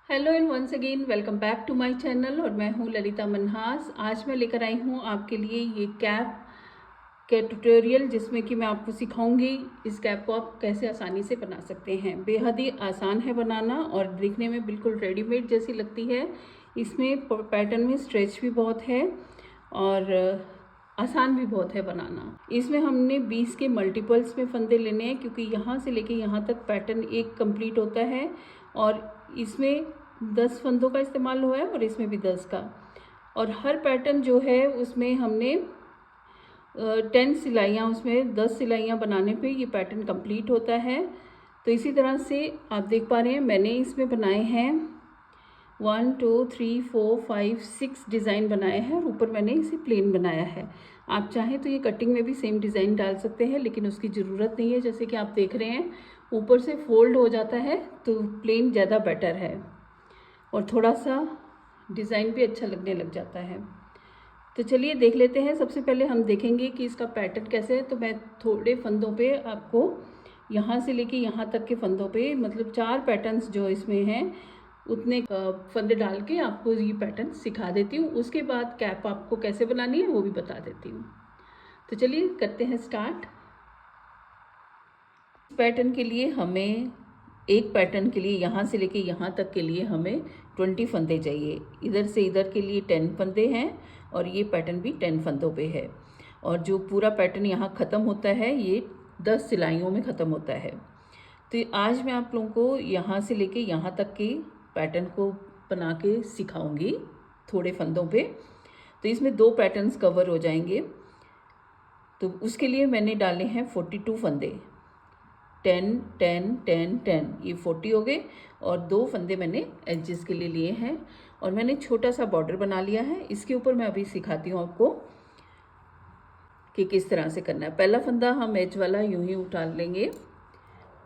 Hello and once again welcome back to my channel. और मैं हूँ ललिता मनहास। आज मैं लेकर आई हूँ आपके लिए ये कैप के ट्यूटोरियल, जिसमें कि मैं आपको सिखाऊंगी इस कैप को आप कैसे आसानी से बना सकते हैं। बेहद ही आसान है बनाना और दिखने में बिल्कुल रेडीमेड जैसी लगती है। इसमें पैटर्न में स्ट्रेच भी बहुत है और आसान भी बहुत है बनाना। इसमें हमने 20 के मल्टीपल्स में फंदे लेने हैं, क्योंकि यहाँ से लेके यहाँ तक पैटर्न एक कंप्लीट होता है और इसमें 10 फंदों का इस्तेमाल हुआ है और इसमें भी 10 का। और हर पैटर्न जो है उसमें हमने 10 सिलाइयाँ, उसमें 10 सिलाइयाँ बनाने पे ये पैटर्न कंप्लीट होता है। तो इसी तरह से आप देख पा रहे हैं मैंने इसमें बनाए हैं 1 2 3 4 5 6 डिज़ाइन बनाए हैं और ऊपर मैंने इसे प्लेन बनाया है। आप चाहें तो ये कटिंग में भी सेम डिज़ाइन डाल सकते हैं, लेकिन उसकी ज़रूरत नहीं है। जैसे कि आप देख रहे हैं ऊपर से फोल्ड हो जाता है, तो प्लेन ज़्यादा बेटर है और थोड़ा सा डिज़ाइन भी अच्छा लगने लग जाता है। तो चलिए देख लेते हैं। सबसे पहले हम देखेंगे कि इसका पैटर्न कैसे है। तो मैं थोड़े फंदों पे आपको यहाँ से लेके यहाँ तक के फंदों पे, मतलब 4 पैटर्न्स जो इसमें हैं उतने फंदे डाल के आपको ये पैटर्न सिखा देती हूँ। उसके बाद कैप आपको कैसे बनानी है वो भी बता देती हूँ। तो चलिए करते हैं स्टार्ट। पैटर्न के लिए हमें एक पैटर्न के लिए यहाँ से लेके यहाँ तक के लिए हमें 20 फंदे चाहिए। इधर से इधर के लिए 10 फंदे हैं और ये पैटर्न भी 10 फंदों पे है। और जो पूरा पैटर्न यहाँ ख़त्म होता है ये 10 सिलाइयों में ख़त्म होता है। तो आज मैं आप लोगों को यहाँ से लेके यहाँ तक के पैटर्न को बना के सिखाऊंगी थोड़े फंदों पे। तो इसमें 2 पैटर्न्स कवर हो जाएंगे। तो उसके लिए मैंने डाले हैं 42 फंदे। 10 10 10 10 ये 40 हो गए और 2 फंदे मैंने एजेस के लिए लिए हैं। और मैंने छोटा सा बॉर्डर बना लिया है। इसके ऊपर मैं अभी सिखाती हूँ आपको कि किस तरह से करना है। पहला फंदा हम एज वाला यूं ही उठा लेंगे,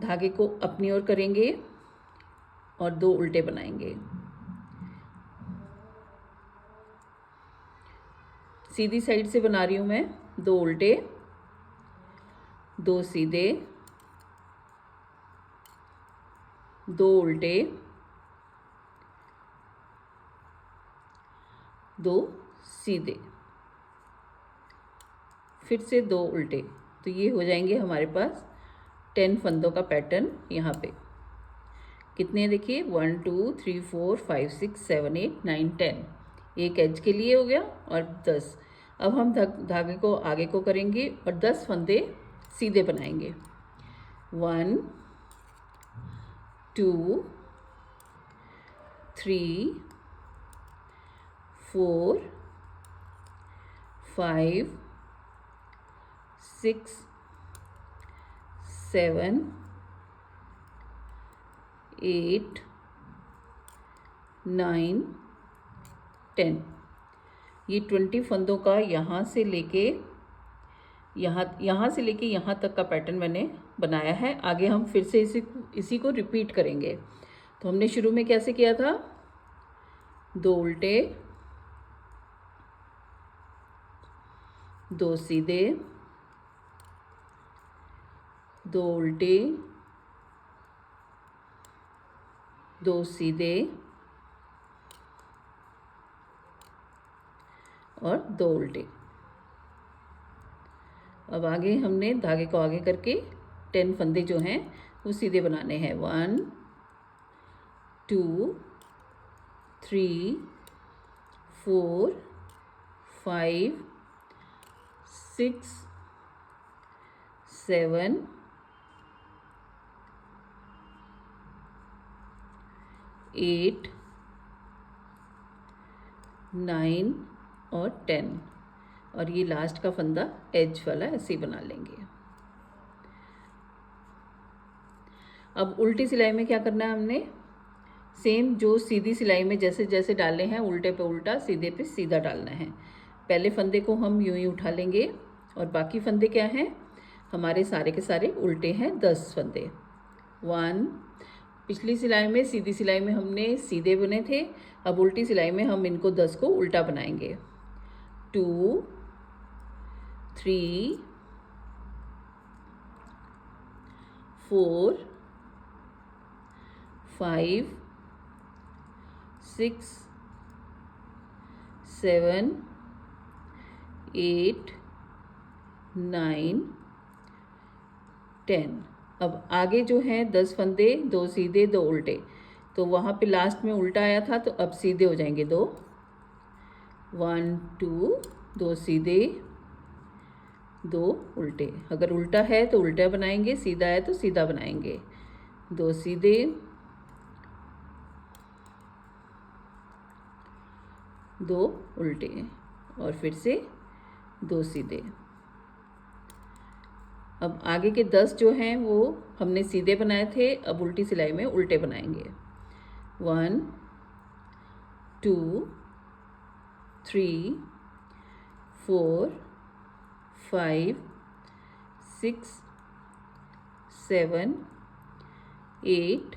धागे को अपनी ओर करेंगे और 2 उल्टे बनाएंगे। सीधी साइड से बना रही हूँ मैं, 2 उल्टे, 2 सीधे, 2 उल्टे, 2 सीधे, फिर से 2 उल्टे। तो ये हो जाएंगे हमारे पास 10 फंदों का पैटर्न। यहाँ पे कितने देखिए 1 2 3 4 5 6 7 8 9 10, एक एज के लिए हो गया और 10। अब हम धागे को आगे को करेंगे और 10 फंदे सीधे बनाएंगे। 1 2 3 4 5 6 7 8 9 10। ये 20 फंदों का यहाँ से लेके यहाँ से लेके यहाँ तक का पैटर्न मैंने बनाया है। आगे हम फिर से इसी को रिपीट करेंगे। तो हमने शुरू में कैसे किया था, 2 उल्टे, 2 सीधे, 2 उल्टे, 2 सीधे और 2 उल्टे। अब आगे हमने धागे को आगे करके 10 फंदे जो हैं वो सीधे बनाने हैं। 1 2 3 4 5 6 7 8 9 और 10। और ये लास्ट का फंदा एज वाला ऐसे ही बना लेंगे। अब उल्टी सिलाई में क्या करना है, हमने सेम जो सीधी सिलाई में जैसे जैसे डाले हैं उल्टे पे उल्टा सीधे पे सीधा डालना है। पहले फंदे को हम यूं ही उठा लेंगे और बाकी फंदे क्या हैं हमारे सारे के सारे उल्टे हैं। 10 फंदे। 1, पिछली सिलाई में सीधी सिलाई में हमने सीधे बुने थे, अब उल्टी सिलाई में हम इनको 10 को उल्टा बनाएंगे। 2 3 4 5 6 7 8 9 10। अब आगे जो है 10 फंदे, 2 सीधे 2 उल्टे, तो वहाँ पे लास्ट में उल्टा आया था तो अब सीधे हो जाएंगे 2, 1 2, 2 सीधे 2 उल्टे। अगर उल्टा है तो उल्टा बनाएंगे, सीधा है तो सीधा बनाएंगे। 2 सीधे 2 उल्टे और फिर से 2 सीधे। अब आगे के 10 जो हैं वो हमने सीधे बनाए थे, अब उल्टी सिलाई में उल्टे बनाएंगे। 1 2 3 4 5 6 7 8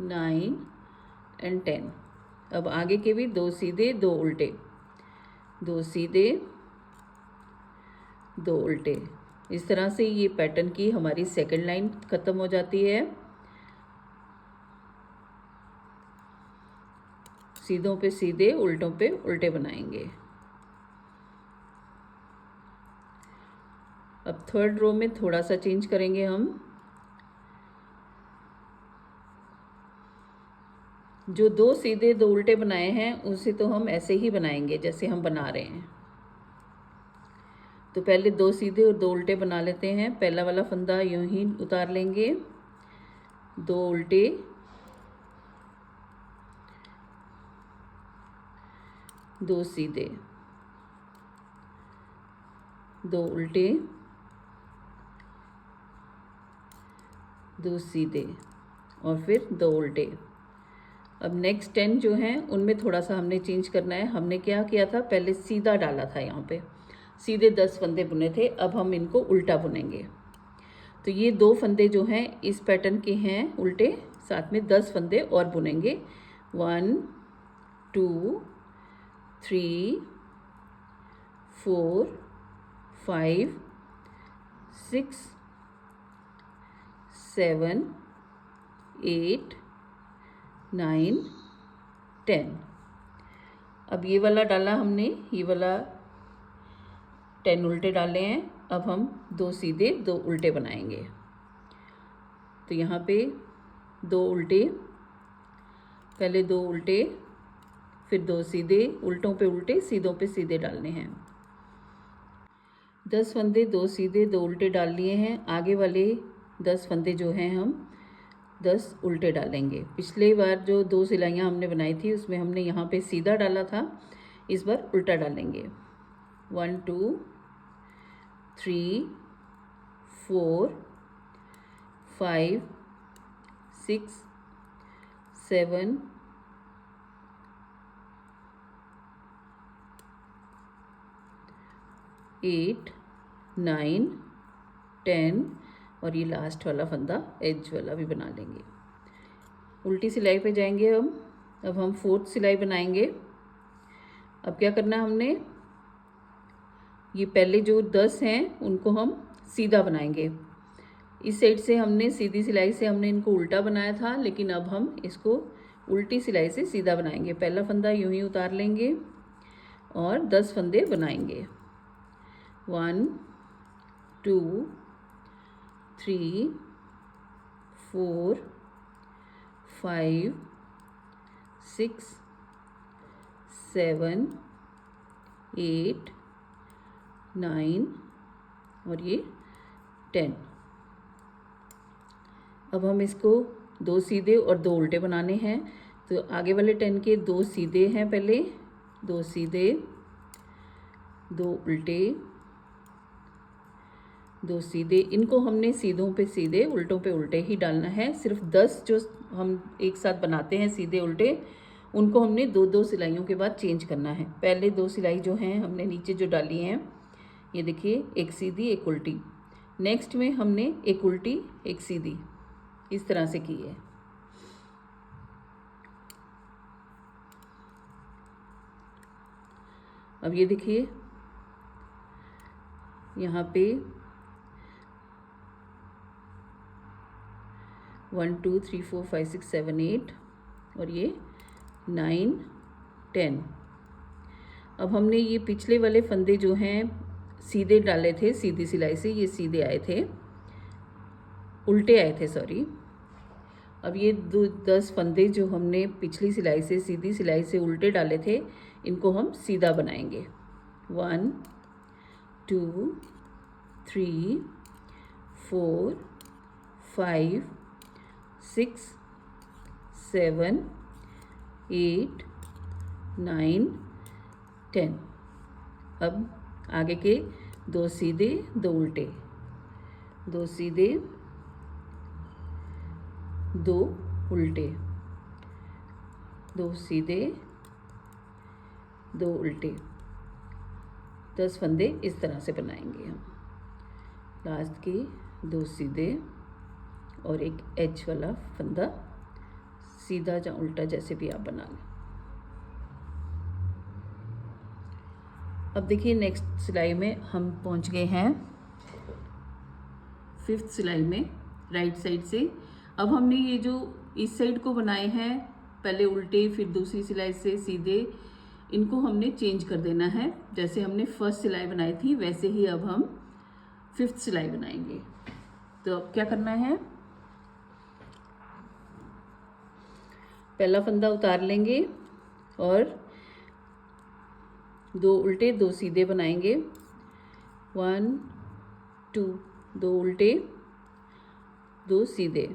9 एंड 10। अब आगे के भी 2 सीधे 2 उल्टे, 2 सीधे 2 उल्टे। इस तरह से ये पैटर्न की हमारी सेकंड लाइन ख़त्म हो जाती है। सीधों पे सीधे, उल्टों पे उल्टे बनाएंगे। अब थर्ड रो में थोड़ा सा चेंज करेंगे हम। जो 2 सीधे 2 उल्टे बनाए हैं उसे तो हम ऐसे ही बनाएंगे जैसे हम बना रहे हैं। तो पहले 2 सीधे और 2 उल्टे बना लेते हैं। पहला वाला फंदा यूं ही उतार लेंगे, 2 उल्टे, 2 सीधे, 2 उल्टे, 2 सीधे और फिर 2 उल्टे। अब नेक्स्ट 10 जो हैं उनमें थोड़ा सा हमने चेंज करना है। हमने क्या किया था, पहले सीधा डाला था, यहाँ पे सीधे 10 फंदे बुने थे, अब हम इनको उल्टा बुनेंगे। तो ये 2 फंदे जो हैं इस पैटर्न के हैं उल्टे, साथ में 10 फंदे और बुनेंगे। 1 2 3 4 5 6 7 8 9 10। अब ये वाला डाला हमने, ये वाला 10 उल्टे डाले हैं। अब हम 2 सीधे 2 उल्टे बनाएंगे। तो यहाँ पे 2 उल्टे, पहले 2 उल्टे, फिर 2 सीधे, उल्टों पे उल्टे, सीधों पे सीधे डालने हैं। 10 फंदे 2 सीधे 2 उल्टे डाल लिए हैं। आगे वाले 10 फंदे जो हैं हम 10 उल्टे डालेंगे। पिछले बार जो 2 सिलाइयाँ हमने बनाई थी उसमें हमने यहाँ पे सीधा डाला था, इस बार उल्टा डालेंगे। 1 2 3 4 5 6 7 8 9 10 और ये लास्ट वाला फंदा एज वाला भी बना लेंगे। उल्टी सिलाई पे जाएंगे हम। अब हम 4th सिलाई बनाएंगे। अब क्या करना है हमने, ये पहले जो 10 हैं उनको हम सीधा बनाएंगे। इस साइड से हमने सीधी सिलाई से हमने इनको उल्टा बनाया था, लेकिन अब हम इसको उल्टी सिलाई से सीधा बनाएंगे। पहला फंदा यूं ही उतार लेंगे और 10 फंदे बनाएंगे। 1 2 3 4 5 6 7 8 9 और ये 10। अब हम इसको 2 सीधे और 2 उल्टे बनाने हैं। तो आगे वाले 10 के 2 सीधे हैं, पहले 2 सीधे 2 उल्टे 2 सीधे। इनको हमने सीधों पे सीधे, उल्टों पे उल्टे ही डालना है। सिर्फ 10 जो हम एक साथ बनाते हैं सीधे उल्टे, उनको हमने 2-2 सिलाइयों के बाद चेंज करना है। पहले 2 सिलाई जो हैं हमने नीचे जो डाली हैं, ये देखिए, एक सीधी एक उल्टी। नेक्स्ट में हमने एक उल्टी एक सीधी इस तरह से की है। अब ये देखिए, यहाँ पे 1 2 3 4 5 6 7 8 और ये 9, 10। अब हमने ये पिछले वाले फंदे जो हैं सीधे डाले थे, सीधी सिलाई से ये सीधे आए थे, उल्टे आए थे सॉरी। अब ये 10 फंदे जो हमने पिछली सिलाई से सीधी सिलाई से उल्टे डाले थे, इनको हम सीधा बनाएंगे। 1, 2, 3, 4, 5, 6, 7, 8, 9, 10। अब आगे के 2 सीधे 2 उल्टे, 2 सीधे 2 उल्टे, 2 सीधे 2 उल्टे, 10 फंदे इस तरह से बनाएंगे हम। लास्ट के 2 सीधे और एक एज वाला फंदा सीधा या उल्टा जैसे भी आप बना लें। अब देखिए नेक्स्ट सिलाई में हम पहुंच गए हैं 5th सिलाई में राइट साइड से। अब हमने ये जो इस साइड को बनाए हैं पहले उल्टे फिर दूसरी सिलाई से सीधे, इनको हमने चेंज कर देना है। जैसे हमने फर्स्ट सिलाई बनाई थी वैसे ही अब हम 5th सिलाई बनाएंगे। तो अब क्या करना है, पहला फंदा उतार लेंगे और 2 उल्टे 2 सीधे बनाएंगे। 1, 2, 2 उल्टे 2 सीधे,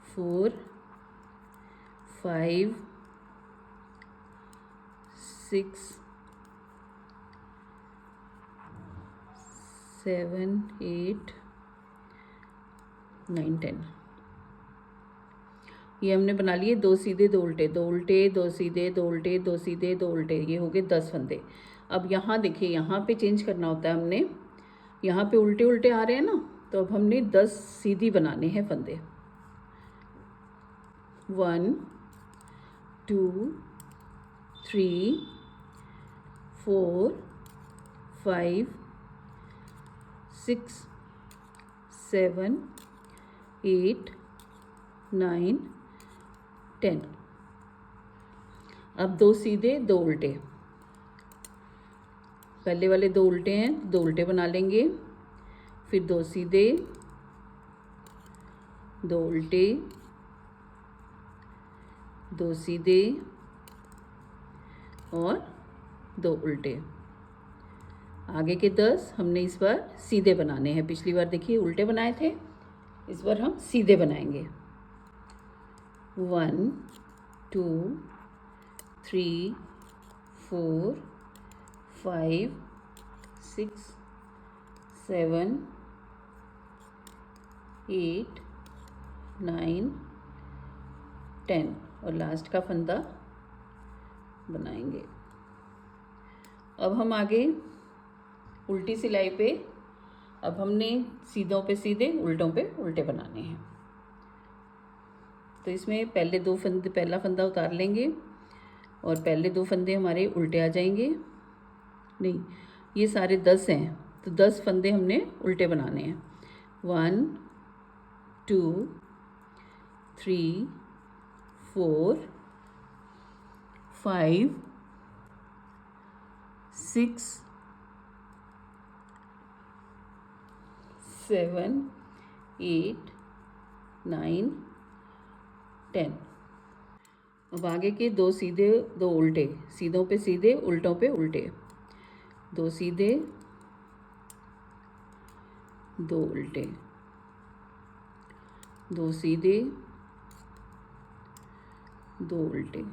4, 5, 6, 7, 8, 9, 10। ये हमने बना लिए 2 सीधे 2 उल्टे, 2 उल्टे 2 सीधे 2 उल्टे 2 सीधे 2 उल्टे, ये हो गए 10 फंदे। अब यहाँ देखिए, यहाँ पे चेंज करना होता है हमने, यहाँ पे उल्टे उल्टे आ रहे हैं ना, तो अब हमने 10 सीधी बनाने हैं फंदे। 1, 2, 3, 4, 5, 6, 7, 8, 9, 10। अब 2 सीधे 2 उल्टे, पहले वाले 2 उल्टे हैं, 2 उल्टे बना लेंगे, फिर 2 सीधे 2 उल्टे 2 सीधे और 2 उल्टे। आगे के 10 हमने इस बार सीधे बनाने हैं। पिछली बार देखिए उल्टे बनाए थे, इस बार हम सीधे बनाएंगे। 1, 2, 3, 4, 5, 6, 7, 8, 9, 10 और लास्ट का फंदा बनाएंगे। अब हम आगे उल्टी सिलाई पे, अब हमने सीधों पे सीधे उल्टों पे उल्टे बनाने हैं। तो इसमें पहले 2 फंदे, पहला फंदा उतार लेंगे और पहले 2 फंदे हमारे उल्टे आ जाएंगे। नहीं, ये सारे 10 हैं तो 10 फंदे हमने उल्टे बनाने हैं। 1, 2, 3, 4, 5, 6, 7, 8, 9, 10। अब आगे के 2 सीधे 2 उल्टे, सीधों पे सीधे उल्टों पे उल्टे, 2 सीधे 2 उल्टे, 2 सीधे 2 उल्टे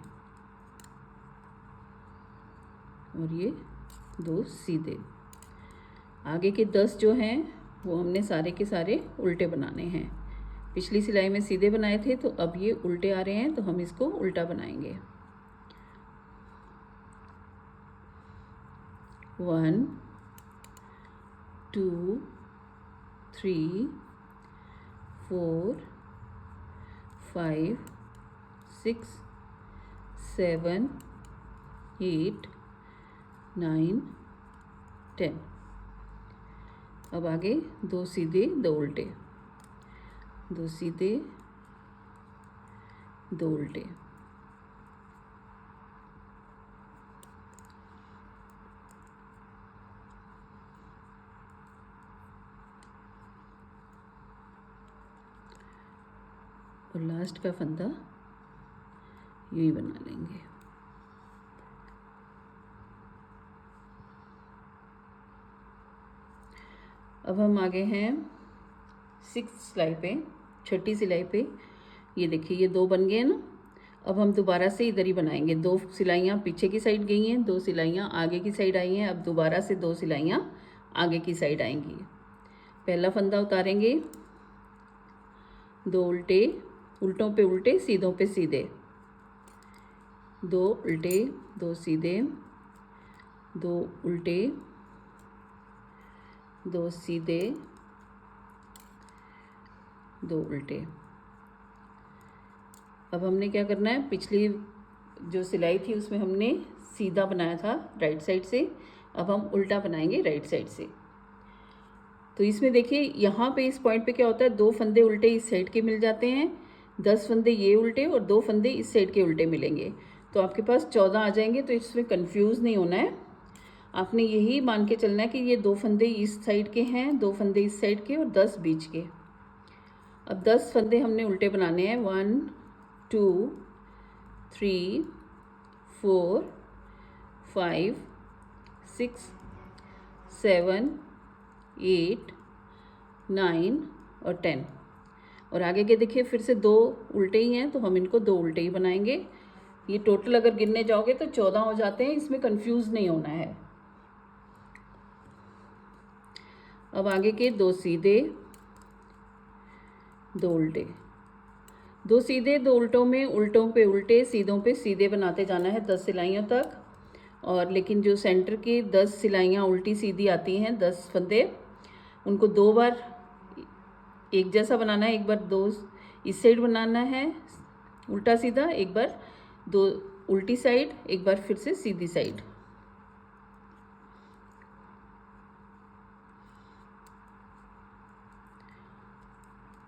और ये 2 सीधे। आगे के 10 जो हैं वो हमने सारे के सारे उल्टे बनाने हैं। पिछली सिलाई में सीधे बनाए थे तो अब ये उल्टे आ रहे हैं तो हम इसको उल्टा बनाएंगे। 1, 2, 3, 4, 5, 6, 7, 8, 9, 10। अब आगे 2 सीधे 2 उल्टे, 2 सीधे दो उल्टे, और लास्ट का फंदा यूं ही बना लेंगे। अब हम आगे हैं 6 सिलाई पे, छठी सिलाई पे। ये देखिए ये 2 बन गए ना। अब हम दोबारा से इधर ही बनाएंगे। 2 सिलाइयाँ पीछे की साइड गई हैं, 2 सिलाइयाँ आगे की साइड आई हैं। अब दोबारा से 2 सिलाइयाँ आगे की साइड आएंगी। पहला फंदा उतारेंगे, 2 उल्टे, उल्टों पे उल्टे, सीधों पे सीधे, 2 उल्टे, 2 सीधे, 2 उल्टे, 2 सीधे, 2 उल्टे। अब हमने क्या करना है, पिछली जो सिलाई थी उसमें हमने सीधा बनाया था राइट साइड से, अब हम उल्टा बनाएंगे राइट साइड से। तो इसमें देखिए यहाँ पे इस पॉइंट पे क्या होता है, 2 फंदे उल्टे इस साइड के मिल जाते हैं, 10 फंदे ये उल्टे और 2 फंदे इस साइड के उल्टे मिलेंगे, तो आपके पास 14 आ जाएंगे। तो इसमें कंफ्यूज नहीं होना है, आपने यही मान के चलना है कि ये 2 फंदे इस साइड के हैं, 2 फंदे इस साइड के और 10 बीच के। अब 10 फंदे हमने उल्टे बनाने हैं, 1 2 3 4 5 6 7 8 9 और 10। और आगे के देखिए फिर से 2 उल्टे ही हैं, तो हम इनको 2 उल्टे ही बनाएंगे। ये टोटल अगर गिनने जाओगे तो 14 हो जाते हैं, इसमें कंफ्यूज नहीं होना है। अब आगे के 2 सीधे, 2 उल्टे, 2 सीधे 2 उल्टों में उल्टों पे उल्टे, सीधों पे सीधे बनाते जाना है 10 सिलाइयों तक। और लेकिन जो सेंटर की 10 सिलाइयाँ उल्टी सीधी आती हैं, 10 फंदे, उनको 2 बार एक जैसा बनाना है। एक बार 2 इस साइड बनाना है उल्टा सीधा, एक बार 2 उल्टी साइड, एक बार फिर से सीधी साइड।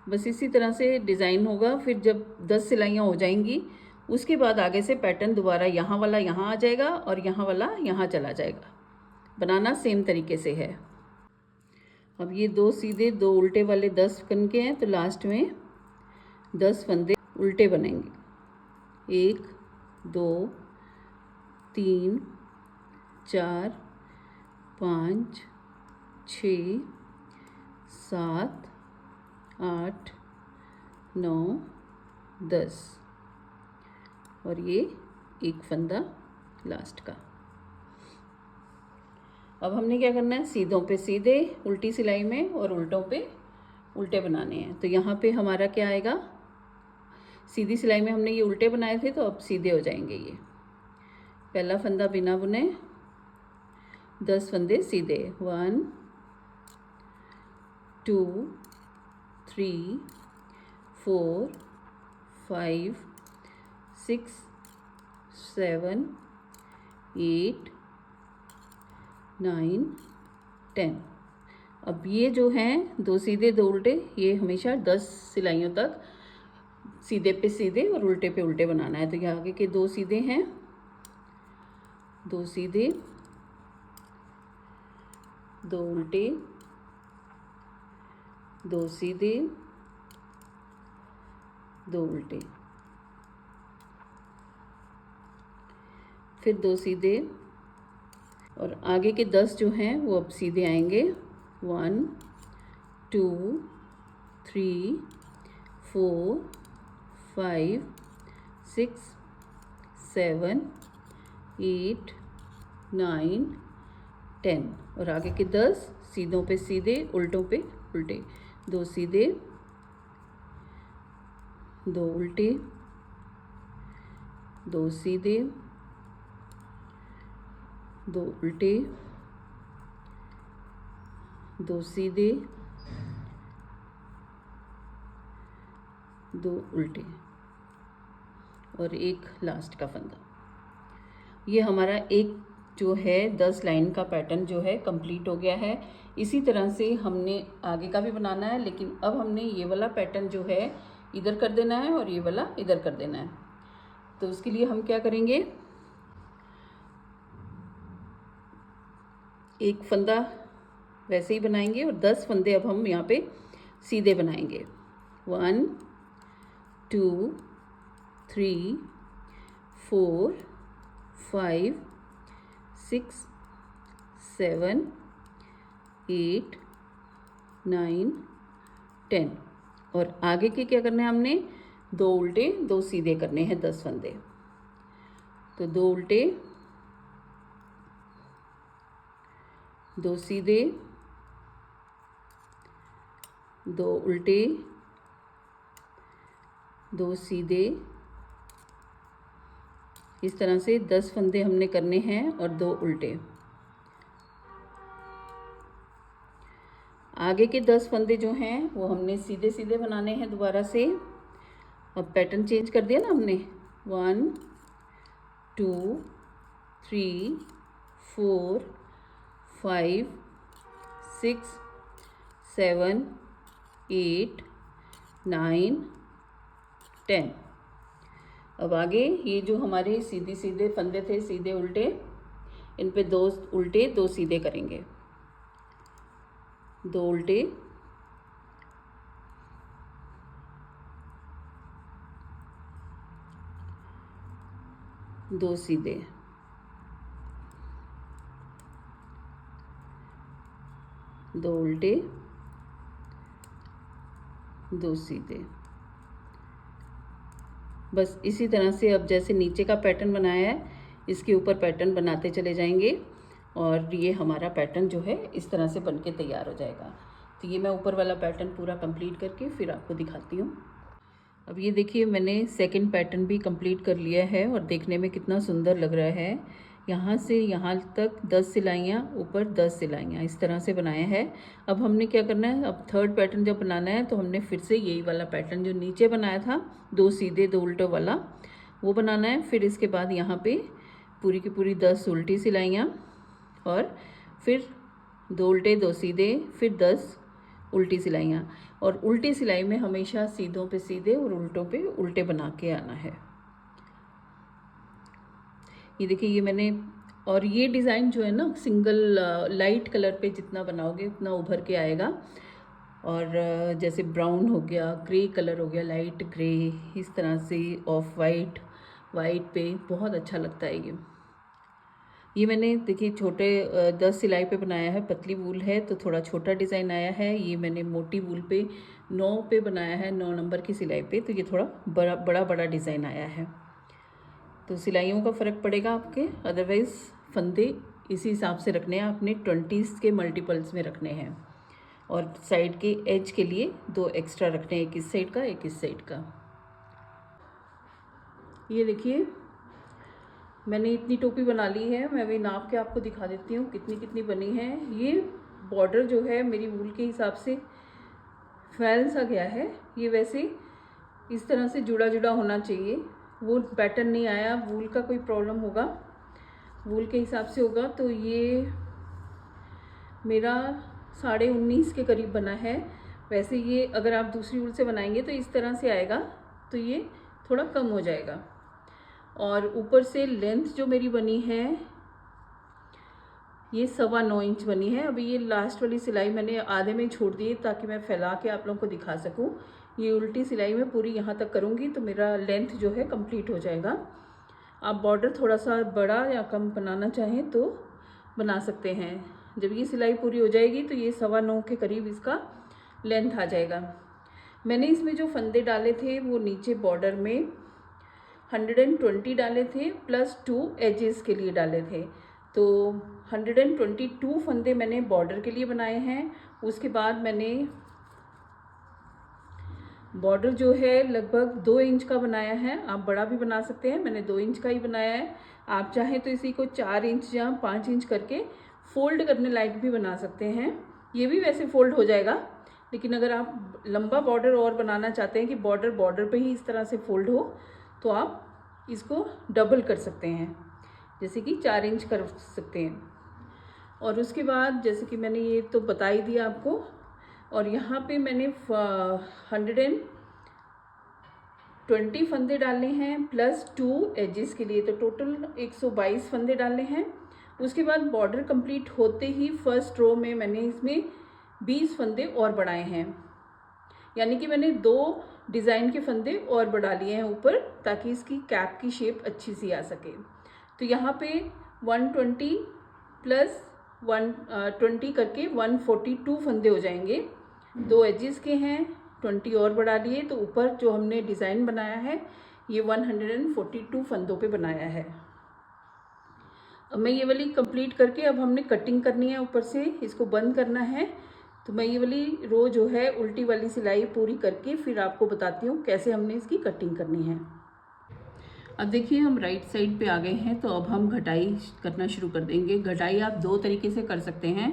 बस इसी तरह से डिज़ाइन होगा। फिर जब 10 सिलाइयाँ हो जाएंगी उसके बाद आगे से पैटर्न दोबारा यहाँ वाला यहाँ आ जाएगा और यहाँ वाला यहाँ चला जाएगा। बनाना सेम तरीके से है। अब ये 2 सीधे 2 उल्टे वाले 10 फंदे हैं, तो लास्ट में 10 फंदे उल्टे बनेंगे। 1 2 3 4 5 6 7 8 9 10 और ये एक फंदा लास्ट का। अब हमने क्या करना है, सीधों पे सीधे उल्टी सिलाई में और उल्टों पे उल्टे बनाने हैं। तो यहाँ पे हमारा क्या आएगा, सीधी सिलाई में हमने ये उल्टे बनाए थे, तो अब सीधे हो जाएंगे। ये पहला फंदा बिना बुने, 10 फंदे सीधे, 1 2 3 4 5 6 7 8 9 10। अब ये जो हैं 2 सीधे 2 उल्टे, ये हमेशा 10 सिलाइयों तक सीधे पे सीधे और उल्टे पे उल्टे बनाना है। तो यहाँ आगे के 2 सीधे हैं, 2 सीधे 2 उल्टे, 2 सीधे 2 उल्टे, फिर 2 सीधे, और आगे के 10 जो हैं वो अब सीधे आएंगे। 1 2 3 4 5 6 7 8 9 10। और आगे के 10 सीधों पे सीधे, उल्टों पे उल्टे, 2 सीधे 2 उल्टे, 2 सीधे 2 उल्टे, 2 सीधे 2 उल्टे और एक लास्ट का फंदा। ये हमारा एक जो है 10 लाइन का पैटर्न जो है कंप्लीट हो गया है। इसी तरह से हमने आगे का भी बनाना है, लेकिन अब हमने ये वाला पैटर्न जो है इधर कर देना है और ये वाला इधर कर देना है। तो उसके लिए हम क्या करेंगे, एक फंदा वैसे ही बनाएंगे और 10 फंदे अब हम यहाँ पे सीधे बनाएंगे। 1 2 3 4 5 6 7 8 9 10 और आगे के क्या करना है हमने, 2 उल्टे 2 सीधे करने हैं 10 फंदे। तो 2 उल्टे 2 सीधे, 2 उल्टे 2 सीधे, इस तरह से 10 फंदे हमने करने हैं और 2 उल्टे। आगे के 10 फंदे जो हैं वो हमने सीधे सीधे बनाने हैं दोबारा से। अब पैटर्न चेंज कर दिया ना हमने, 1 2 3 4 5 6 7 8 9 10। अब आगे ये जो हमारे सीधे सीधे फंदे थे, सीधे उल्टे, इन पे 2 उल्टे 2 सीधे करेंगे। 2 उल्टे 2 सीधे, 2 उल्टे 2 सीधे। बस इसी तरह से अब जैसे नीचे का पैटर्न बनाया है, इसके ऊपर पैटर्न बनाते चले जाएंगे और ये हमारा पैटर्न जो है इस तरह से बनके तैयार हो जाएगा। तो ये मैं ऊपर वाला पैटर्न पूरा कंप्लीट करके फिर आपको दिखाती हूँ। अब ये देखिए मैंने सेकंड पैटर्न भी कंप्लीट कर लिया है और देखने में कितना सुंदर लग रहा है। यहाँ से यहाँ तक 10 सिलाइयाँ, ऊपर 10 सिलाइयाँ, इस तरह से बनाया है। अब हमने क्या करना है, अब थर्ड पैटर्न जब बनाना है तो हमने फिर से यही वाला पैटर्न जो नीचे बनाया था 2 सीधे 2 उल्टे वाला, वो बनाना है। फिर इसके बाद यहाँ पे पूरी की पूरी 10 उल्टी सिलाइयाँ और फिर 2 उल्टे 2 सीधे, फिर 10 उल्टी सिलाइयाँ। और उल्टी सिलाई में हमेशा सीधों पे सीधे और उल्टों पे उल्टे बना के आना है। ये देखिए ये मैंने, और ये डिज़ाइन जो है ना सिंगल लाइट कलर पे जितना बनाओगे उतना उभर के आएगा। और जैसे ब्राउन हो गया, ग्रे कलर हो गया, लाइट ग्रे, इस तरह से ऑफ वाइट, वाइट पे बहुत अच्छा लगता है ये मैंने देखिए छोटे 10 सिलाई पे बनाया है, पतली वूल है तो थोड़ा छोटा डिज़ाइन आया है। ये मैंने मोटी वूल पे 9 पे बनाया है, 9 नंबर की सिलाई पे, तो ये थोड़ा बड़ा डिज़ाइन आया है। तो सिलाइयों का फ़र्क पड़ेगा आपके, अदरवाइज़ फंदे इसी हिसाब से रखने हैं, आपने 20 के मल्टीपल्स में रखने हैं। और साइड के एज के लिए 2 एक्स्ट्रा रखने हैं, एक इस साइड का एक इस साइड का। ये देखिए मैंने इतनी टोपी बना ली है, मैं अभी नाप के आपको दिखा देती हूँ कितनी कितनी बनी है। ये बॉर्डर जो है मेरी वूल के हिसाब से फैल सा गया है, ये वैसे इस तरह से जुड़ा जुड़ा होना चाहिए, वो पैटर्न नहीं आया। वूल का कोई प्रॉब्लम होगा, वूल के हिसाब से होगा। तो ये मेरा 19.5 के करीब बना है। वैसे ये अगर आप दूसरी वूल से बनाएंगे तो इस तरह से आएगा, तो ये थोड़ा कम हो जाएगा। और ऊपर से लेंथ जो मेरी बनी है ये 9.25 इंच बनी है। अभी ये लास्ट वाली सिलाई मैंने आधे में छोड़ दी ताकि मैं फैला के आप लोगों को दिखा सकूं। ये उल्टी सिलाई में पूरी यहाँ तक करूँगी तो मेरा लेंथ जो है कंप्लीट हो जाएगा। आप बॉर्डर थोड़ा सा बड़ा या कम बनाना चाहें तो बना सकते हैं। जब ये सिलाई पूरी हो जाएगी तो ये 9.25 के करीब इसका लेंथ आ जाएगा। मैंने इसमें जो फंदे डाले थे वो नीचे बॉर्डर में 120 डाले थे, प्लस 2 एजेस के लिए डाले थे। तो 122 फंदे मैंने बॉर्डर के लिए बनाए हैं। उसके बाद मैंने बॉर्डर जो है लगभग 2 इंच का बनाया है, आप बड़ा भी बना सकते हैं, मैंने 2 इंच का ही बनाया है। आप चाहें तो इसी को 4 इंच या 5 इंच करके फोल्ड करने लायक भी बना सकते हैं। ये भी वैसे फोल्ड हो जाएगा, लेकिन अगर आप लंबा बॉर्डर और बनाना चाहते हैं कि बॉर्डर पे ही इस तरह से फोल्ड हो, तो आप इसको डबल कर सकते हैं, जैसे कि 4 इंच कर सकते हैं। और उसके बाद जैसे कि मैंने ये तो बता ही दिया आपको। और यहाँ पे मैंने 20 फंदे डालने हैं प्लस 2 एजेस के लिए, तो टोटल 122 फंदे डालने हैं। उसके बाद बॉर्डर कंप्लीट होते ही फर्स्ट रो में मैंने इसमें 20 फंदे और बढ़ाए हैं, यानी कि मैंने 2 डिज़ाइन के फंदे और बढ़ा लिए हैं ऊपर, ताकि इसकी कैप की शेप अच्छी सी आ सके। तो यहाँ पे 120 प्लस 120 करके 142 फंदे हो जाएंगे। 2 एजेस के हैं, 20 और बढ़ा लिए, तो ऊपर जो हमने डिज़ाइन बनाया है ये 142 फंदों पे बनाया है। अब मैं ये वाली कंप्लीट करके अब हमने कटिंग करनी है, ऊपर से इसको बंद करना है। तो मैं ये वाली रो जो है उल्टी वाली सिलाई पूरी करके फिर आपको बताती हूँ कैसे हमने इसकी कटिंग करनी है। अब देखिए हम राइट साइड पे आ गए हैं, तो अब हम घटाई करना शुरू कर देंगे। घटाई आप 2 तरीके से कर सकते हैं,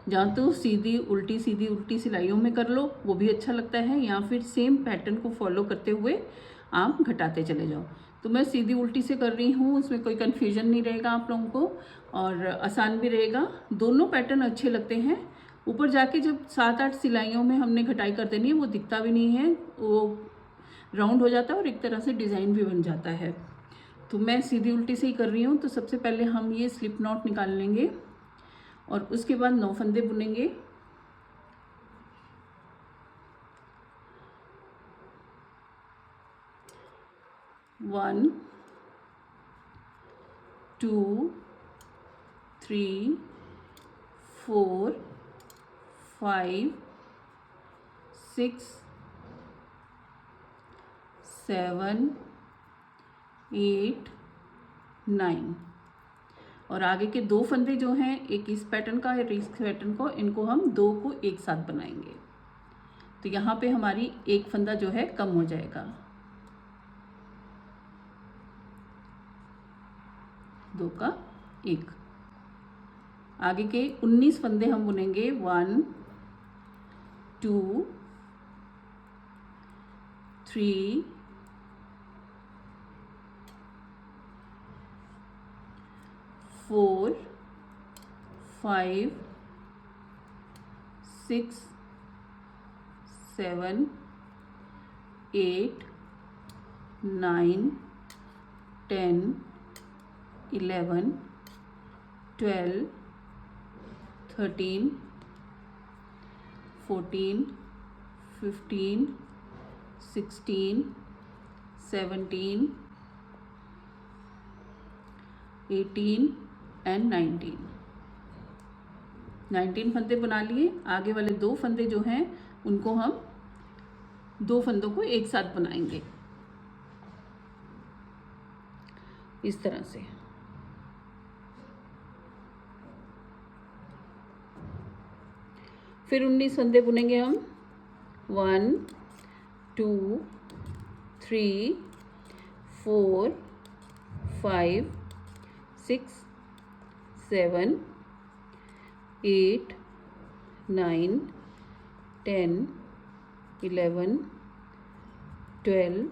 जहाँ तो सीधी उल्टी सिलाइयों में कर लो, वो भी अच्छा लगता है, या फिर सेम पैटर्न को फॉलो करते हुए आप घटाते चले जाओ। तो मैं सीधी उल्टी से कर रही हूँ, उसमें कोई कन्फ्यूजन नहीं रहेगा आप लोगों को, और आसान भी रहेगा। दोनों पैटर्न अच्छे लगते हैं। ऊपर जाके जब 7-8 सिलाइयों में हमने घटाई कर देनी है, वो दिखता भी नहीं है, वो राउंड हो जाता है और एक तरह से डिज़ाइन भी बन जाता है। तो मैं सीधी उल्टी से ही कर रही हूँ। तो सबसे पहले हम ये स्लिप नॉट निकाल लेंगे और उसके बाद 9 फंदे बुनेंगे। वन, 2, 3, 4, 5, 6, 7, 8, 9 और आगे के 2 फंदे जो हैं, एक इस पैटर्न का है इस पैटर्न को, इनको हम 2 को एक साथ बनाएंगे। तो यहाँ पे हमारी एक फंदा जो है कम हो जाएगा, 2 का 1। आगे के 19 फंदे हम बुनेंगे। 1, 2, 3, 4, 5, 6, 7, 8, 9, 10, 11, 12, 13, 14, 15, 16, 17, 18 एंड 19 फंदे बना लिए। आगे वाले 2 फंदे जो हैं उनको हम 2 फंदों को एक साथ बनाएंगे इस तरह से। फिर 19 फंदे बुनेंगे हम। 1, 2, 3, 4, 5, 6, 7, 8, 9, 10, 11, 12,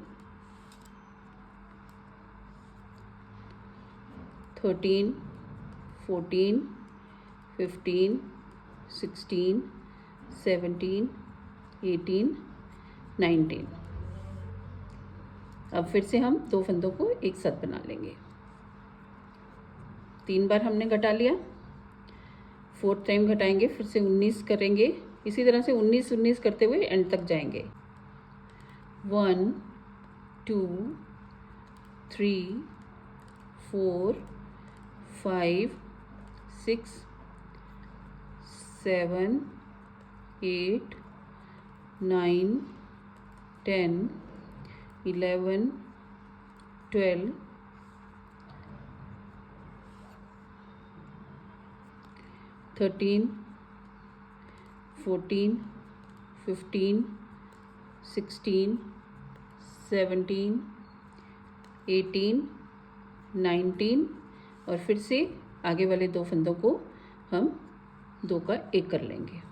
13, 14, 15, 16, 17, 18, 19। अब फिर से हम 2 फंदों को एक साथ बना लेंगे। 3 बार हमने घटा लिया, 4th टाइम घटाएंगे, फिर से 19 करेंगे। इसी तरह से 19 करते हुए एंड तक जाएंगे। 1, 2, 3, 4, 5, 6, 7, 8, 9, 10, 11, 12, 13, 14, 15, 16, 17, 18, 19 और फिर से आगे वाले 2 फंदों को हम 2 का 1 कर लेंगे।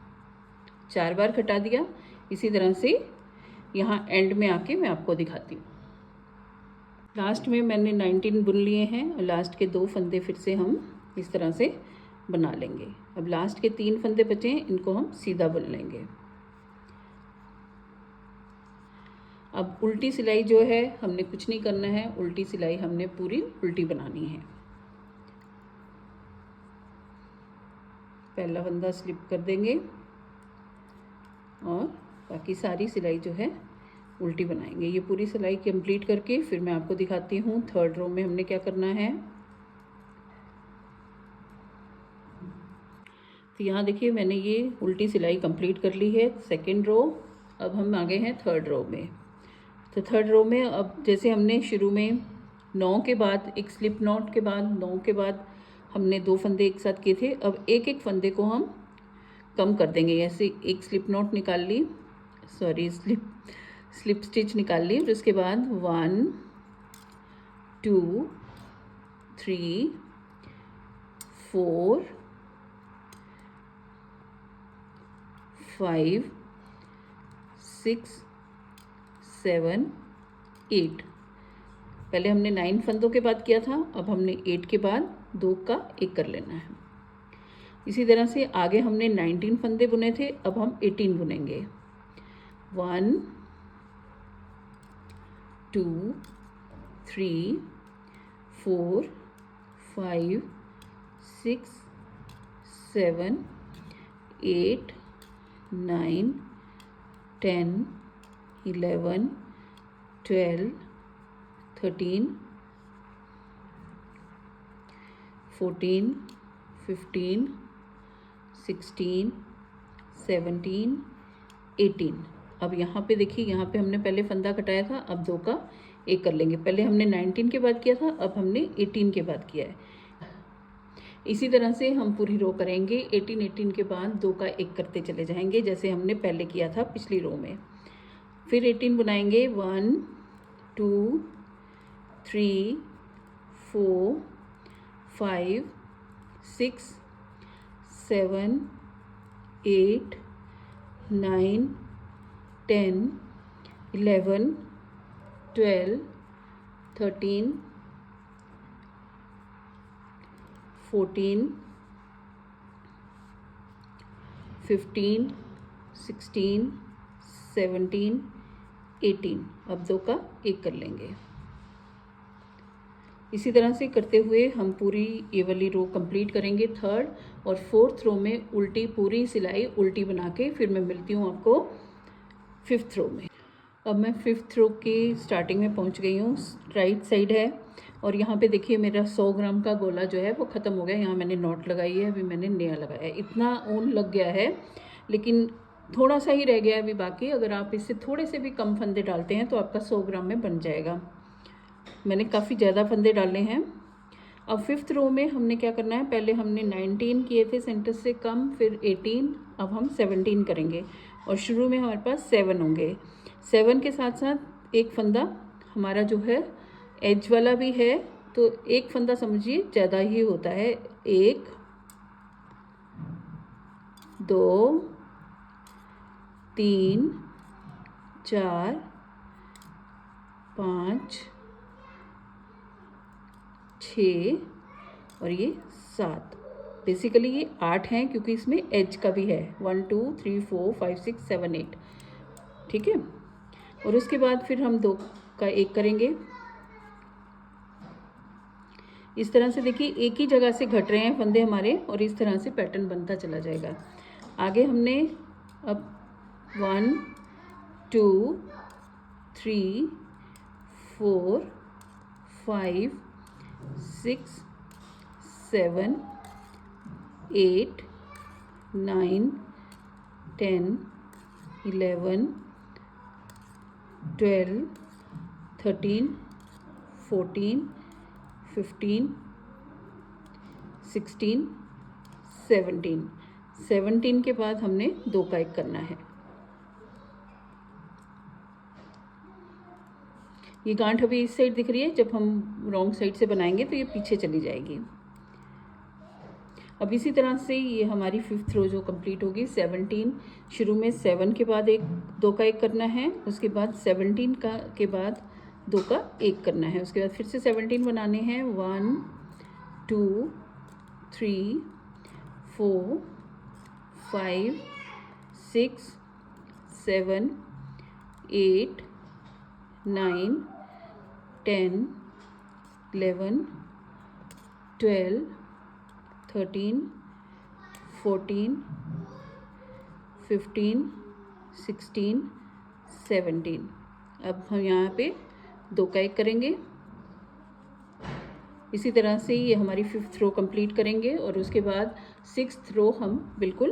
4 बार घटा दिया। इसी तरह से यहाँ एंड में आके मैं आपको दिखाती हूँ। लास्ट में मैंने 19 बुन लिए हैं और लास्ट के 2 फंदे फिर से हम इस तरह से बना लेंगे। अब लास्ट के 3 फंदे बचे हैं, इनको हम सीधा बुन लेंगे। अब उल्टी सिलाई जो है हमने कुछ नहीं करना है, उल्टी सिलाई हमने पूरी उल्टी बनानी है। पहला फंदा स्लिप कर देंगे और बाकी सारी सिलाई जो है उल्टी बनाएंगे। ये पूरी सिलाई कंप्लीट करके फिर मैं आपको दिखाती हूँ थर्ड रो में हमने क्या करना है। तो यहाँ देखिए मैंने ये उल्टी सिलाई कंप्लीट कर ली है, सेकेंड रो। अब हम आ गए हैं थर्ड रो में। तो थर्ड रो में अब जैसे हमने शुरू में 9 के बाद एक स्लिप नॉट के बाद 9 के बाद हमने 2 फंदे एक साथ किए थे, अब एक एक फंदे को हम कम कर देंगे। ऐसे एक स्लिप नॉट निकाल ली, सॉरी स्लिप स्टिच निकाल ली, और उसके बाद 1 2 3 4 5 6 7 8। पहले हमने 9 फंदों के बाद किया था, अब हमने 8 के बाद 2 का एक कर लेना है। इसी तरह से आगे हमने 19 फंदे बुने थे, अब हम 18 बुनेंगे। 1 2 3 4 5 6 7 8 9 10 11 12 13 14 15 16 17 18। अब यहाँ पे देखिए, यहाँ पे हमने पहले फंदा कटाया था, अब 2 का एक कर लेंगे। पहले हमने 19 के बाद किया था, अब हमने 18 के बाद किया है। इसी तरह से हम पूरी रो करेंगे। 18 के बाद 2 का एक करते चले जाएंगे, जैसे हमने पहले किया था पिछली रो में। फिर 18 बुनाएंगे। 1 2 3 4 5 6 7 8 9 10 11 12 13 14 15 16 17 18। अब 2 का एक कर लेंगे। इसी तरह से करते हुए हम पूरी ये वाली रो कंप्लीट करेंगे। थर्ड और फोर्थ रो में उल्टी पूरी सिलाई उल्टी बना के फिर मैं मिलती हूँ आपको फिफ्थ रो में। अब मैं फिफ्थ रो के स्टार्टिंग में पहुँच गई हूँ। राइट साइड है और यहाँ पे देखिए मेरा 100 ग्राम का गोला जो है वो ख़त्म हो गया। यहाँ मैंने नॉट लगाई है, अभी मैंने नया लगाया है। इतना ऊन लग गया है, लेकिन थोड़ा सा ही रह गया है अभी बाकी। अगर आप इससे थोड़े से भी कम फंदे डालते हैं तो आपका 100 ग्राम में बन जाएगा। मैंने काफ़ी ज़्यादा फंदे डाले हैं। अब फिफ्थ रो में हमने क्या करना है, पहले हमने 19 किए थे सेंटर से कम, फिर 18, अब हम 17 करेंगे और शुरू में हमारे पास 7 होंगे। 7 के साथ साथ एक फंदा हमारा जो है एज वाला भी है, तो एक फंदा समझिए ज़्यादा ही होता है। 1 2 3 4 5 6 और ये 7। बेसिकली ये 8 हैं क्योंकि इसमें एज का भी है। 1 2 3 4 5 6 7 8, ठीक है। और उसके बाद फिर हम 2 का एक करेंगे। इस तरह से देखिए एक ही जगह से घट रहे हैं फंदे हमारे और इस तरह से पैटर्न बनता चला जाएगा। आगे हमने अब 1 2 3 4 5 6 7 8 9 10 11 12 13 14 15 16 17। 17 के बाद हमने 2 का एक करना है। ये गांठ अभी इस साइड दिख रही है, जब हम रॉन्ग साइड से बनाएंगे तो ये पीछे चली जाएगी। अब इसी तरह से ये हमारी फिफ्थ रो जो कंप्लीट होगी। 17 शुरू में 7 के बाद 2 का एक करना है, उसके बाद 17 के बाद 2 का एक करना है, उसके बाद फिर से 17 बनाने हैं। 1 2 3 4 5 6 7 8 9, 10, 11, 12, 13, 14, 15, 16, 17। अब हम यहाँ पे 2 का 1 करेंगे। इसी तरह से ये हमारी 5th रो कंप्लीट करेंगे और उसके बाद 6th रो हम बिल्कुल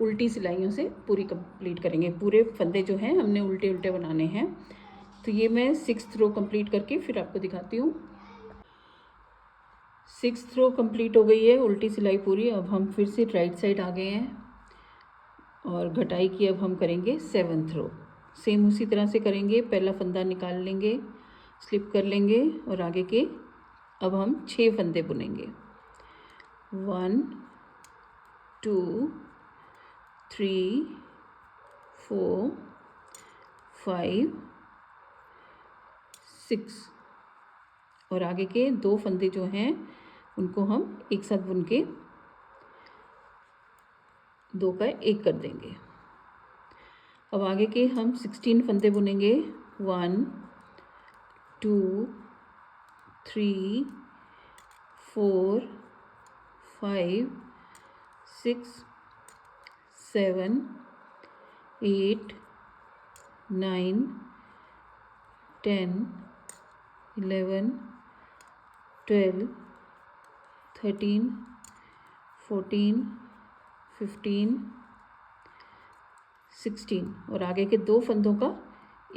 उल्टी सिलाइयों से पूरी कंप्लीट करेंगे। पूरे फंदे जो हैं हमने उल्टे उल्टे बनाने हैं। तो ये मैं 6th रो कंप्लीट करके फिर आपको दिखाती हूँ। 6th रो कंप्लीट हो गई है, उल्टी सिलाई पूरी। अब हम फिर से राइट साइड आ गए हैं और घटाई की अब हम करेंगे 7th रो। सेम उसी तरह से करेंगे। पहला फंदा निकाल लेंगे, स्लिप कर लेंगे और आगे के अब हम 6 फंदे बुनेंगे। 1, 2, 3, 4, 5, 6 और आगे के 2 फंदे जो हैं उनको हम एक साथ बुन के 2 का 1 कर देंगे। अब आगे के हम 16 फंदे बुनेंगे। 1, 2, 3, 4, 5, 6, 7, 8, 9, 10, 11, 12, 13, 14, 15, 16 और आगे के 2 फंदों का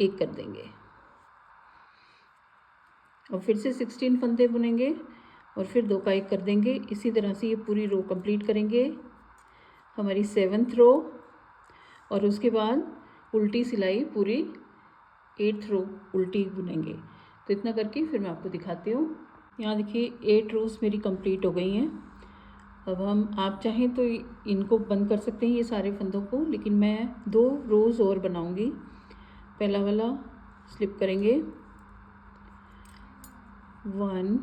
1 कर देंगे। और फिर से 16 फंदे बुनेंगे और फिर 2 का 1 कर देंगे। इसी तरह से ये पूरी रो कंप्लीट करेंगे। हमारी 7th रो और उसके बाद उल्टी सिलाई पूरी 8th रो उल्टी बुनेंगे। तो इतना करके फिर मैं आपको दिखाती हूँ। यहाँ देखिए 8 रोज़ मेरी कंप्लीट हो गई हैं। अब हम आप चाहें तो इनको बंद कर सकते हैं ये सारे फंदों को, लेकिन मैं 2 रोज़ और बनाऊंगी। पहला वाला स्लिप करेंगे। 1,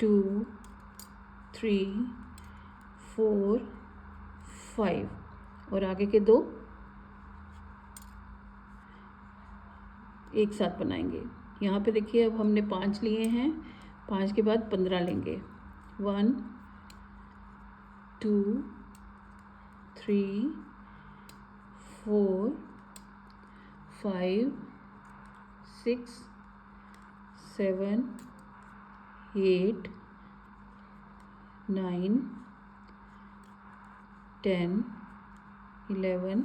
2, 3, 4, 5 और आगे के 2 एक साथ बनाएंगे। यहाँ पे देखिए अब हमने 5 लिए हैं, 5 के बाद 15 लेंगे। 1, 2, 3, 4, 5, 6, 7, 8, 9, 10, 11,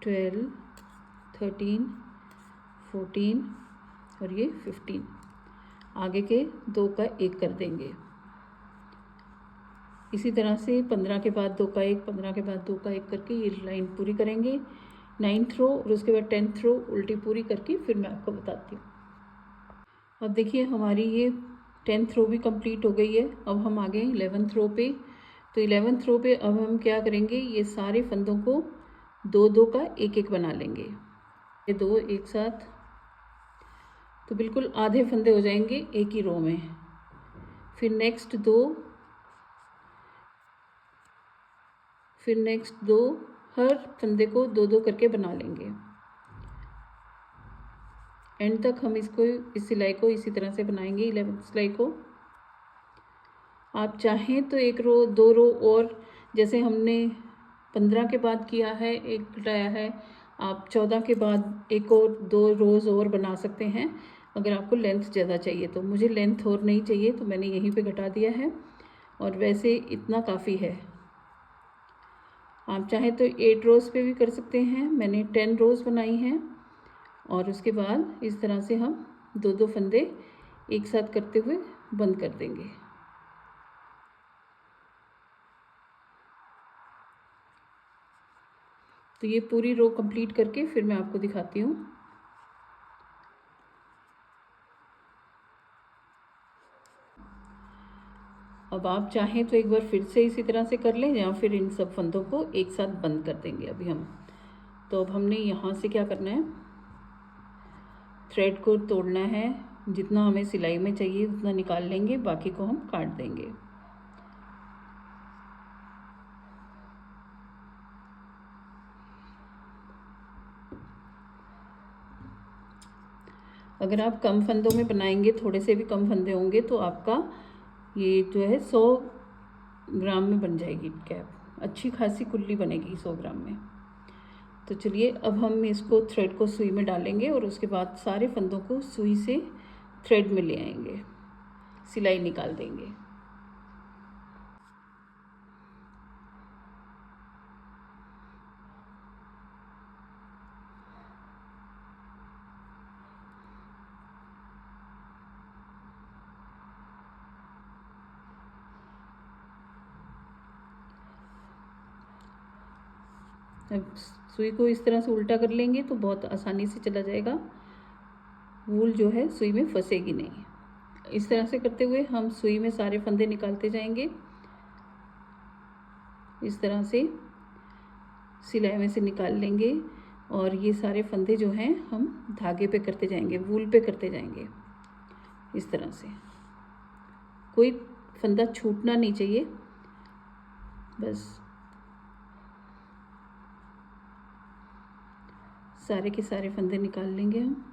12, 13, 14 और ये 15। आगे के 2 का 1 कर देंगे। इसी तरह से 15 के बाद 2 का 1, 15 के बाद 2 का 1 करके ये लाइन पूरी करेंगे। 9th रो और उसके बाद 10th रो उल्टी पूरी करके फिर मैं आपको बताती हूँ। अब देखिए हमारी ये 10th रो भी कंप्लीट हो गई है। अब हम आ गए 11th रो पे। तो 11th रो पे अब हम क्या करेंगे, ये सारे फंदों को 2-2 का 1-1 बना लेंगे। ये 2 एक साथ, तो बिल्कुल आधे फंदे हो जाएंगे एक ही रो में। फिर नेक्स्ट 2, फिर नेक्स्ट 2, हर फंदे को 2-2 करके बना लेंगे। एंड तक हम इसको इस सिलाई को इसी तरह से बनाएंगे 11th सिलाई को। आप चाहें तो 1 रो 2 रो और, जैसे हमने 15 के बाद किया है 1 घटाया है, आप 14 के बाद 1 और 2 रोज़ और बना सकते हैं अगर आपको लेंथ ज़्यादा चाहिए तो। मुझे लेंथ और नहीं चाहिए तो मैंने यहीं पे घटा दिया है और वैसे इतना काफ़ी है। आप चाहें तो 8 रोज़ पे भी कर सकते हैं। मैंने 10 रोज़ बनाई हैं और उसके बाद इस तरह से हम 2-2 फंदे एक साथ करते हुए बंद कर देंगे। तो ये पूरी रो कंप्लीट करके फिर मैं आपको दिखाती हूँ। अब आप चाहें तो एक बार फिर से इसी तरह से कर लें या फिर इन सब फंदों को एक साथ बंद कर देंगे अभी हम। तो अब हमने यहाँ से क्या करना है, थ्रेड को तोड़ना है। जितना हमें सिलाई में चाहिए उतना निकाल लेंगे, बाकी को हम काट देंगे। अगर आप कम फंदों में बनाएंगे, थोड़े से भी कम फंदे होंगे, तो आपका ये जो है 100 ग्राम में बन जाएगी कैप। अच्छी खासी कुल्ली बनेगी 100 ग्राम में। तो चलिए अब हम इसको थ्रेड को सुई में डालेंगे और उसके बाद सारे फंदों को सुई से थ्रेड में ले आएंगे, सिलाई निकाल देंगे। अब सुई को इस तरह से उल्टा कर लेंगे तो बहुत आसानी से चला जाएगा, वूल जो है सुई में फंसेगी नहीं। इस तरह से करते हुए हम सुई में सारे फंदे निकालते जाएंगे। इस तरह से सिलाई में से निकाल लेंगे और ये सारे फंदे जो हैं हम धागे पे करते जाएंगे, वूल पे करते जाएंगे। इस तरह से कोई फंदा छूटना नहीं चाहिए, बस सारे के सारे फंदे निकाल लेंगे हम।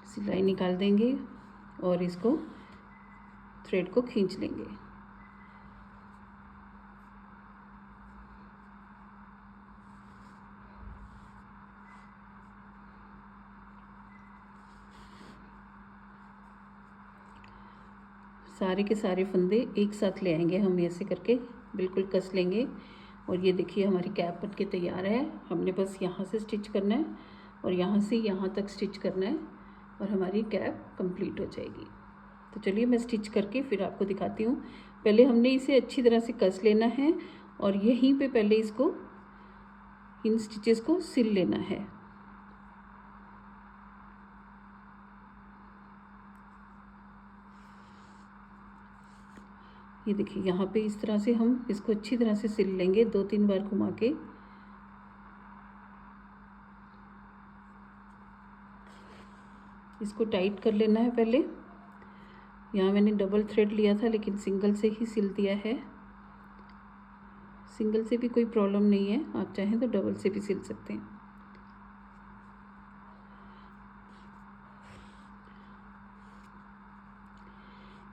सिलाई निकाल देंगे और इसको थ्रेड को खींच लेंगे। सारे के सारे फंदे एक साथ ले आएंगे हम, ऐसे करके बिल्कुल कस लेंगे। और ये देखिए हमारी कैप बन के तैयार है। हमने बस यहाँ से स्टिच करना है और यहाँ से यहाँ तक स्टिच करना है और हमारी कैप कंप्लीट हो जाएगी। तो चलिए मैं स्टिच करके फिर आपको दिखाती हूँ। पहले हमने इसे अच्छी तरह से कस लेना है और यहीं पे पहले इसको, इन स्टिचेस को सिल लेना है। ये देखिए यहाँ पे इस तरह से हम इसको अच्छी तरह से सिल लेंगे, 2-3 बार घुमा के। इसको टाइट कर लेना है पहले। यहाँ मैंने डबल थ्रेड लिया था लेकिन सिंगल से ही सिल दिया है। सिंगल से भी कोई प्रॉब्लम नहीं है, आप चाहें तो डबल से भी सिल सकते हैं।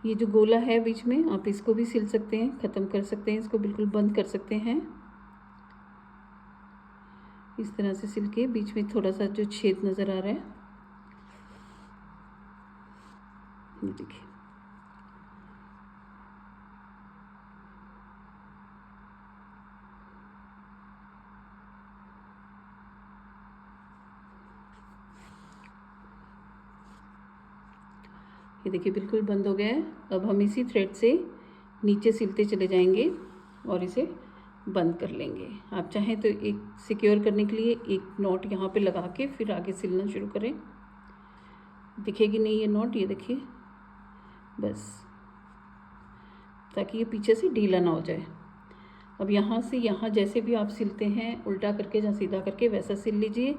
ये जो गोला है बीच में, आप इसको भी सिल सकते हैं, ख़त्म कर सकते हैं, इसको बिल्कुल बंद कर सकते हैं। इस तरह से सिल के बीच में थोड़ा सा जो छेद नज़र आ रहा है, ये देखिए। ये देखिए बिल्कुल बंद हो गया है। अब हम इसी थ्रेड से नीचे सिलते चले जाएंगे और इसे बंद कर लेंगे। आप चाहें तो एक सिक्योर करने के लिए एक नॉट यहाँ पे लगा के फिर आगे सिलना शुरू करें। दिखेगी नहीं ये नॉट, ये देखिए, बस ताकि ये पीछे से ढीला ना हो जाए। अब यहाँ से यहाँ जैसे भी आप सिलते हैं, उल्टा करके या सीधा करके, वैसा सिल लीजिए।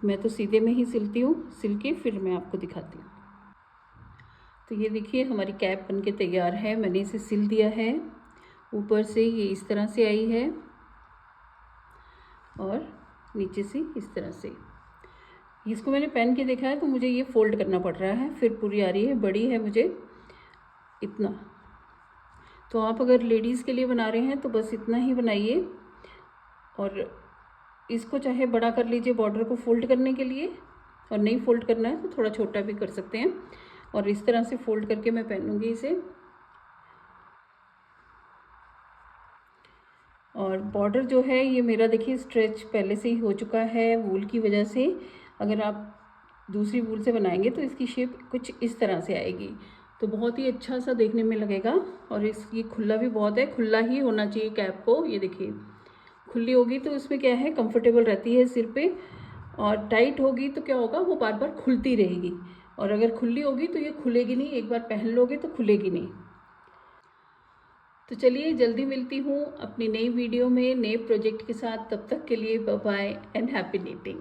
मैं तो सीधे में ही सिलती हूँ, सिल के फिर मैं आपको दिखाती हूँ। तो ये देखिए हमारी कैप बन के तैयार है। मैंने इसे सिल दिया है। ऊपर से ये इस तरह से आई है और नीचे से इस तरह से। इसको मैंने पहन के देखा है तो मुझे ये फोल्ड करना पड़ रहा है, फिर पूरी आ रही है। बड़ी है मुझे इतना। तो आप अगर लेडीज़ के लिए बना रहे हैं तो बस इतना ही बनाइए और इसको चाहे बड़ा कर लीजिए बॉर्डर को फोल्ड करने के लिए, और नहीं फोल्ड करना है तो थोड़ा छोटा भी कर सकते हैं। और इस तरह से फोल्ड करके मैं पहनूंगी इसे। और बॉर्डर जो है ये मेरा देखिए स्ट्रेच पहले से ही हो चुका है वूल की वजह से। अगर आप दूसरी वूल से बनाएंगे तो इसकी शेप कुछ इस तरह से आएगी, तो बहुत ही अच्छा सा देखने में लगेगा। और ये खुला भी बहुत है, खुला ही होना चाहिए कैप को। ये देखिए खुली होगी तो उसमें क्या है कंफर्टेबल रहती है सिर पे, और टाइट होगी तो क्या होगा वो बार बार खुलती रहेगी। और अगर खुली होगी तो ये खुलेगी नहीं, एक बार पहन लोगे तो खुलेगी नहीं। तो चलिए जल्दी मिलती हूँ अपनी नई वीडियो में नए प्रोजेक्ट के साथ। तब तक के लिए bye bye and happy knitting.